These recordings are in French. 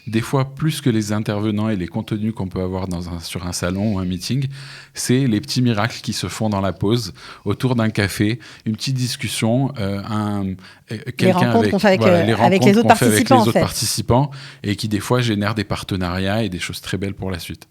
des fois plus que les intervenants et les contenus qu'on peut avoir sur un salon ou un meeting, c'est les petits miracles qui se font dans la pause, autour d'un café, une petite discussion, les rencontres qu'on fait avec les autres participants, et qui des fois génèrent des partenariats et des choses très belles pour la suite.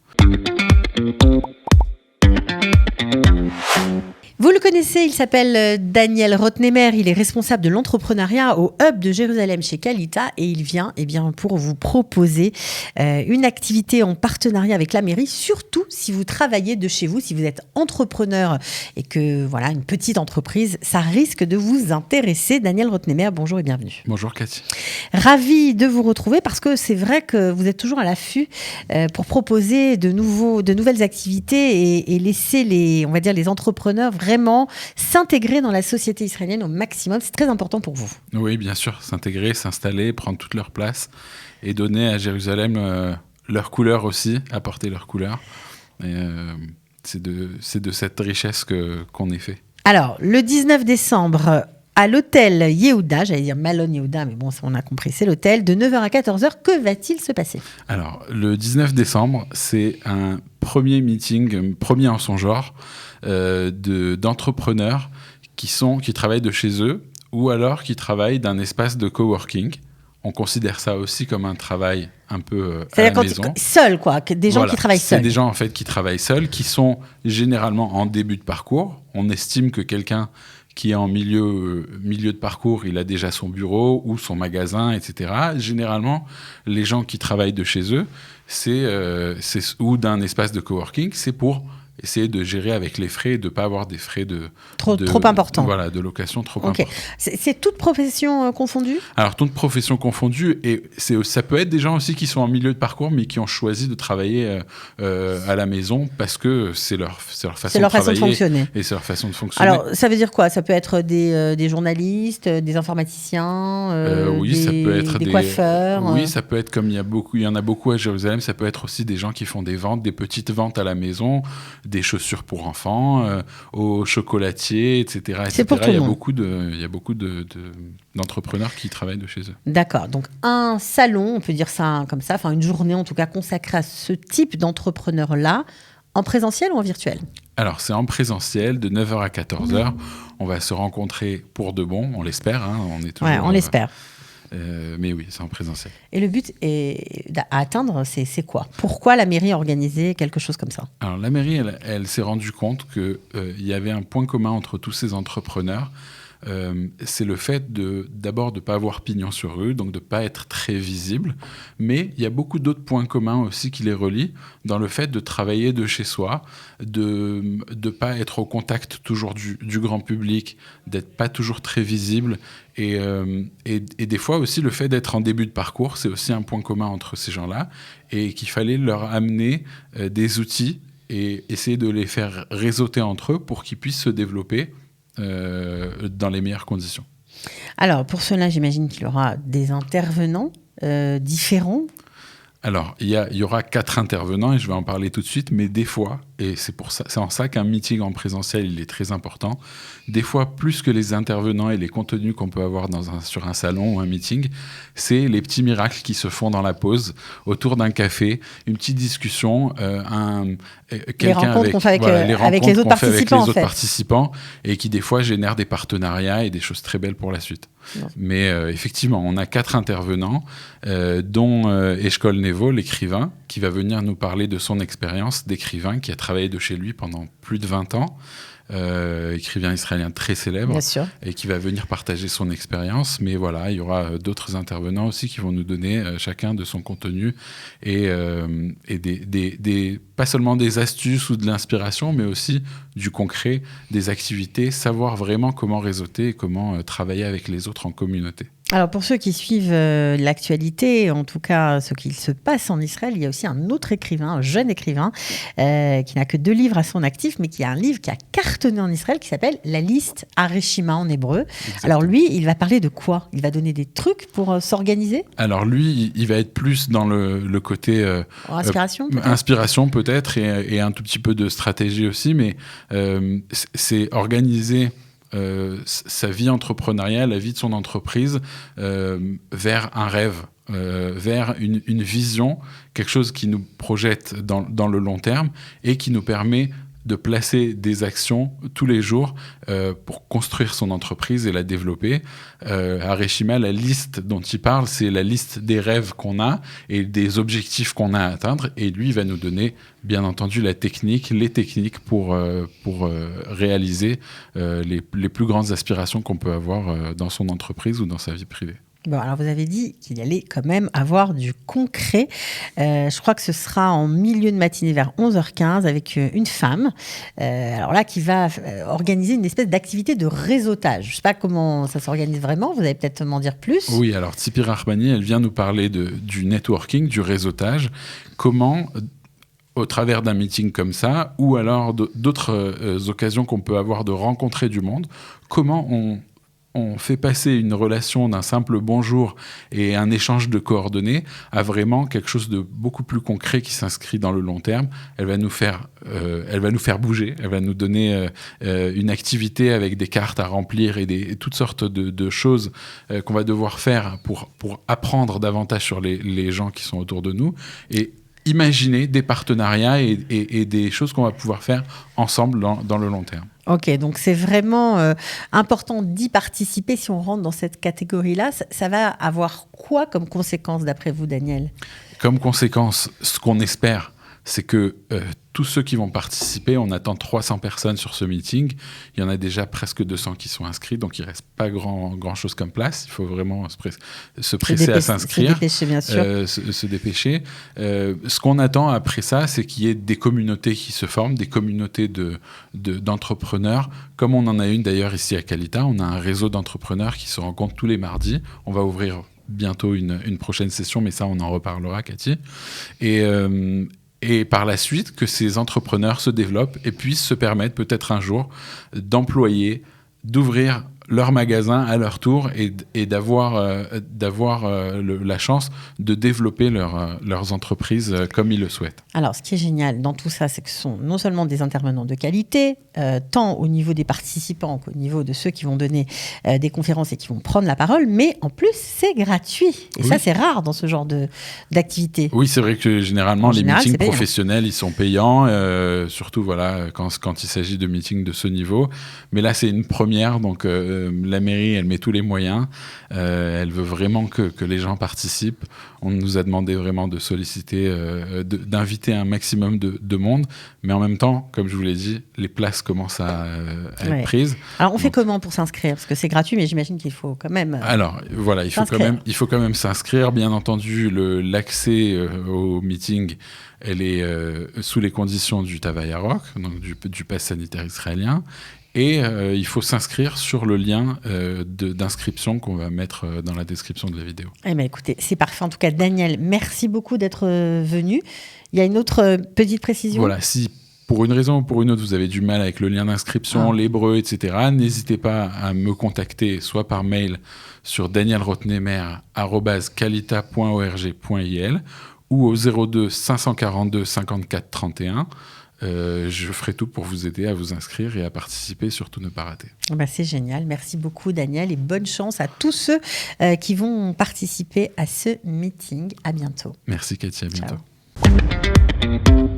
Vous le connaissez, il s'appelle Daniel Rotnemer, il est responsable de l'entrepreneuriat au Hub de Jérusalem chez Qualita et il vient pour vous proposer une activité en partenariat avec la mairie, surtout si vous travaillez de chez vous, si vous êtes entrepreneur et que voilà, une petite entreprise, ça risque de vous intéresser. Daniel Rotnemer, bonjour et bienvenue. Bonjour Cathy. Ravi de vous retrouver parce que c'est vrai que vous êtes toujours à l'affût pour proposer de nouvelles activités et laisser les entrepreneurs vraiment s'intégrer dans la société israélienne au maximum. C'est très important pour vous. Oui, bien sûr. S'intégrer, s'installer, prendre toute leur place et donner à Jérusalem leur couleur aussi, apporter leur couleur. Et, c'est de cette richesse qu'on est fait. Alors, le 19 décembre, à l'hôtel Yehuda, j'allais dire Malone Yehuda, mais bon, on a compris, c'est l'hôtel, de 9h à 14h, que va-t-il se passer ? Alors, le 19 décembre, c'est un premier meeting, premier en son genre, d'entrepreneurs qui travaillent de chez eux ou alors qui travaillent d'un espace de coworking. On considère ça aussi comme un travail un peu à la maison. Seul, quoi. Des gens qui travaillent seuls. C'est des gens en fait qui travaillent seuls, qui sont généralement en début de parcours. On estime que quelqu'un qui est en milieu de parcours, il a déjà son bureau ou son magasin, etc. Généralement, les gens qui travaillent de chez eux, ou d'un espace de coworking, c'est pour essayer de gérer avec les frais et de ne pas avoir des frais trop importants. Voilà, de location trop importants. C'est toute profession confondue ? Alors, toute profession confondue. Et ça peut être des gens aussi qui sont en milieu de parcours, mais qui ont choisi de travailler à la maison parce que c'est leur façon de travailler. De fonctionner. Et c'est leur façon de fonctionner. Alors, ça veut dire quoi ? Ça peut être des journalistes, des informaticiens, oui, ça peut être des coiffeurs. Oui, ça peut être comme il y en a beaucoup à Jérusalem. Ça peut être aussi des gens qui font des ventes, des petites ventes à la maison, des chaussures pour enfants, au chocolatier, etc. C'est pour tout le monde. Il y a beaucoup d'entrepreneurs qui travaillent de chez eux. D'accord. Donc, un salon, on peut dire ça comme ça, une journée en tout cas consacrée à ce type d'entrepreneur-là, en présentiel ou en virtuel ? Alors, c'est en présentiel, de 9h à 14h. On va se rencontrer pour de bon, on l'espère. On est toujours, on l'espère. Mais oui, c'est en présentiel. Et le but à atteindre, c'est quoi ? Pourquoi la mairie a organisé quelque chose comme ça ? Alors, la mairie, elle s'est rendue compte qu'il y avait un point commun entre tous ces entrepreneurs. C'est le fait d'abord de ne pas avoir pignon sur rue, donc de ne pas être très visible. Mais il y a beaucoup d'autres points communs aussi qui les relient dans le fait de travailler de chez soi, de ne pas être au contact toujours du grand public, d'être pas toujours très visible. Et des fois aussi, le fait d'être en début de parcours, c'est aussi un point commun entre ces gens-là et qu'il fallait leur amener des outils et essayer de les faire réseauter entre eux pour qu'ils puissent se développer dans les meilleures conditions. Alors, pour cela, j'imagine qu'il y aura des intervenants différents. Alors, il y aura 4 intervenants et je vais en parler tout de suite, mais des fois, et c'est en ça qu'un meeting en présentiel, il est très important, des fois, plus que les intervenants et les contenus qu'on peut avoir sur un salon ou un meeting, c'est les petits miracles qui se font dans la pause, autour d'un café, une petite discussion, les rencontres qu'on fait avec les autres participants et qui, des fois, génèrent des partenariats et des choses très belles pour la suite. Non. Mais effectivement, on a 4 intervenants, dont Eshkol Nevo, l'écrivain, qui va venir nous parler de son expérience d'écrivain, qui a travaillé de chez lui pendant plus de 20 ans, écrivain israélien très célèbre, et qui va venir partager son expérience. Mais voilà, il y aura d'autres intervenants aussi qui vont nous donner chacun de son contenu et pas seulement des astuces ou de l'inspiration, mais aussi du concret, des activités, savoir vraiment comment réseauter et comment travailler avec les autres en communauté. Alors pour ceux qui suivent l'actualité, en tout cas ce qu'il se passe en Israël, il y a aussi un autre écrivain, un jeune écrivain, qui n'a que 2 livres à son actif, mais qui a un livre qui a cartonné en Israël, qui s'appelle La liste Areshima en hébreu. Exactement. Alors lui, il va parler de quoi ? Il va donner des trucs pour s'organiser ? Alors lui, il va être plus dans le côté... inspiration peut-être, et un tout petit peu de stratégie aussi, mais c'est organiser... sa vie entrepreneuriale, la vie de son entreprise vers un rêve vers une vision, quelque chose qui nous projette dans le long terme et qui nous permet de placer des actions tous les jours pour construire son entreprise et la développer. Areshima, la liste dont il parle, c'est la liste des rêves qu'on a et des objectifs qu'on a à atteindre. Et lui, il va nous donner, bien entendu, les techniques pour réaliser les plus grandes aspirations qu'on peut avoir dans son entreprise ou dans sa vie privée. Bon, alors vous avez dit qu'il allait quand même avoir du concret. Je crois que ce sera en milieu de matinée vers 11h15 avec une femme, alors là, qui va organiser une espèce d'activité de réseautage. Je ne sais pas comment ça s'organise vraiment, vous allez peut-être m'en dire plus. Oui, alors Tsipi Rahmani, elle vient nous parler du networking, du réseautage, comment... au travers d'un meeting comme ça, ou alors d'autres occasions qu'on peut avoir de rencontrer du monde, comment on fait passer une relation d'un simple bonjour et un échange de coordonnées à vraiment quelque chose de beaucoup plus concret qui s'inscrit dans le long terme. Elle va nous faire bouger, elle va nous donner une activité avec des cartes à remplir et toutes sortes de choses qu'on va devoir faire pour apprendre davantage sur les gens qui sont autour de nous et imaginer des partenariats et des choses qu'on va pouvoir faire ensemble dans le long terme. Ok, donc c'est vraiment important d'y participer si on rentre dans cette catégorie-là. Ça va avoir quoi comme conséquence d'après vous, Daniel ? Comme conséquence, ce qu'on espère, c'est que tous ceux qui vont participer, on attend 300 personnes sur ce meeting. Il y en a déjà presque 200 qui sont inscrits, donc il ne reste pas grand-chose comme place. Il faut vraiment se presser à s'inscrire. Se dépêcher, bien sûr. Se dépêcher. Ce qu'on attend après ça, c'est qu'il y ait des communautés qui se forment, des communautés d'entrepreneurs, comme on en a une d'ailleurs ici à Kalita. On a un réseau d'entrepreneurs qui se rencontrent tous les mardis. On va ouvrir bientôt une prochaine session, mais ça, on en reparlera, Cathy. Et par la suite, que ces entrepreneurs se développent et puissent se permettre peut-être un jour d'employer, d'ouvrir leur magasin à leur tour et d'avoir la chance de développer leurs entreprises comme ils le souhaitent. Alors, ce qui est génial dans tout ça, c'est que ce sont non seulement des intervenants de qualité, tant au niveau des participants qu'au niveau de ceux qui vont donner des conférences et qui vont prendre la parole, mais en plus, c'est gratuit. Et ça, c'est rare dans ce genre d'activité. Oui, c'est vrai que généralement, les meetings professionnels, ils sont payants, surtout quand il s'agit de meetings de ce niveau. Mais là, c'est une première, donc la mairie, elle met tous les moyens. Elle veut vraiment que les gens participent. On nous a demandé vraiment de solliciter, d'inviter un maximum de monde. Mais en même temps, comme je vous l'ai dit, les places commencent à être prises. Alors, on fait comment pour s'inscrire ? Parce que c'est gratuit, mais j'imagine qu'il faut quand même Alors, voilà, il faut quand même s'inscrire. Bien entendu, l'accès au meeting, elle est sous les conditions du Tava Yarok, donc du pass sanitaire israélien. Et il faut s'inscrire sur le lien d'inscription qu'on va mettre dans la description de la vidéo. Eh bien, écoutez, c'est parfait. En tout cas, Daniel, merci beaucoup d'être venu. Il y a une autre petite précision ? Voilà, si pour une raison ou pour une autre, vous avez du mal avec le lien d'inscription, l'hébreu, etc., n'hésitez pas à me contacter, soit par mail sur danielrotnemer@kalita.org.il ou au 02 542 54 31. Je ferai tout pour vous aider à vous inscrire et à participer, surtout ne pas rater. C'est génial. Merci beaucoup, Daniel, et bonne chance à tous ceux qui vont participer à ce meeting. À bientôt. Merci, Cathy. À bientôt. Ciao.